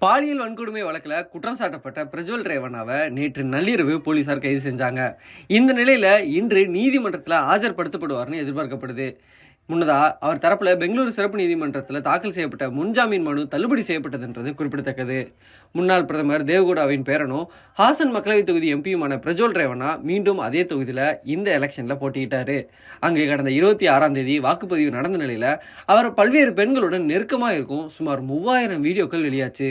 பாலியல் வன்கொடுமை வழக்கில் குற்றம் சாட்டப்பட்ட பிரஜ்வல் ரேவண்ணாவை நேற்று நள்ளிரவு போலீசார் கைது செஞ்சாங்க. இந்த நிலையில இன்று நீதிமன்றத்தில் ஆஜர்படுத்தப்படுவார்னு எதிர்பார்க்கப்படுது. முன்னதா அவர் தரப்புல பெங்களூரு சிறப்பு நீதிமன்றத்தில் தாக்கல் செய்யப்பட்ட முன்ஜாமீன் மனு தள்ளுபடி செய்யப்பட்டதுன்றது குறிப்பிடத்தக்கது. முன்னாள் பிரதமர் தேவகவுடாவின் பேரனும் ஹாசன் மக்களவைத் தொகுதி எம்பியுமான பிரஜ்வல் ரேவண்ணா மீண்டும் அதே தொகுதியில் இந்த எலெக்ஷன்ல போட்டியிட்டாரு. அங்கே கடந்த 26ஆம் தேதி வாக்குப்பதிவு நடந்த நிலையில அவர் பல்வேறு பெண்களுடன் நெருக்கமாக இருக்கும் சுமார் 3000 வீடியோக்கள் வெளியாச்சு.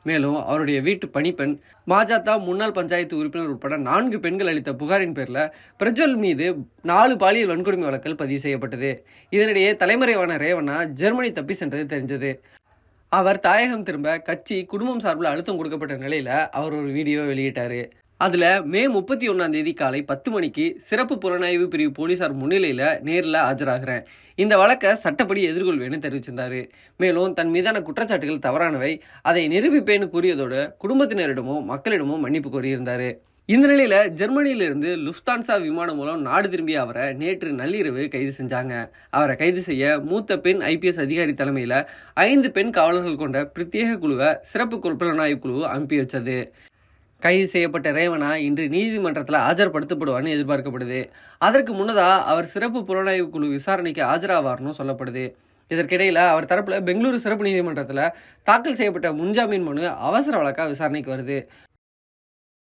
மேலும் அவருடைய வீட்டு பணிப்பெண், மாஜாத்தா முன்னாள் பஞ்சாயத்து உறுப்பினர் உட்பட 4 பெண்கள் அளித்த புகாரின் பேரில் பிரஜ்வல் மீது 4 பாலியல் வன்கொடுமை வழக்குகள் பதிவு செய்யப்பட்டது. இதனிடையே தலைமறைவான ரேவண்ணா ஜெர்மனி தப்பி சென்றது தெரிஞ்சது. அவர் தாயகம் திரும்ப கட்சி, குடும்பம் சார்பில் அழுத்தம் கொடுக்கப்பட்ட நிலையில அவர் ஒரு வீடியோ வெளியிட்டாரு. அதில் மே 31ஆம் தேதி காலை 10 மணிக்கு சிறப்பு புலனாய்வு பிரிவு போலீசார் முன்னிலையில் நேரில் ஆஜராகிறேன். இந்த வழக்கை சட்டப்படி எதிர்கொள்வேன்னு தெரிவிச்சிருந்தாரு. மேலும் தன் மீதான குற்றச்சாட்டுகள் தவறானவை, அதை நிரூபிப்பேன்னு கூறியதோடு குடும்பத்தினரிடமும் மக்களிடமும் மன்னிப்பு கோரியிருந்தாரு. இந்த நிலையில ஜெர்மனியிலிருந்து லுஃப்தான்சா விமானம் மூலம் நாடு திரும்பிய அவரை நேற்று நள்ளிரவு கைது செஞ்சாங்க. அவரை கைது செய்ய மூத்த பெண் ஐபிஎஸ் அதிகாரி தலைமையில் 5 பெண் காவலர்கள் கொண்ட பிரத்யேக குழுவை சிறப்பு புலனாய்வு குழு அனுப்பி வச்சது. கைது செய்யப்பட்ட ரேவண்ணா இன்று நீதிமன்றத்தில் ஆஜர்படுத்தப்படுவார்னு எதிர்பார்க்கப்படுது. அதற்கு முன்னதாக அவர் சிறப்பு புலனாய்வு குழு விசாரணைக்கு ஆஜராவார்னு சொல்லப்படுது. இதற்கிடையில் அவர் தரப்பில் பெங்களூரு சிறப்பு நீதிமன்றத்தில் தாக்கல் செய்யப்பட்ட முன்ஜாமீன் மனு அவசர வழக்காக விசாரணைக்கு வருது.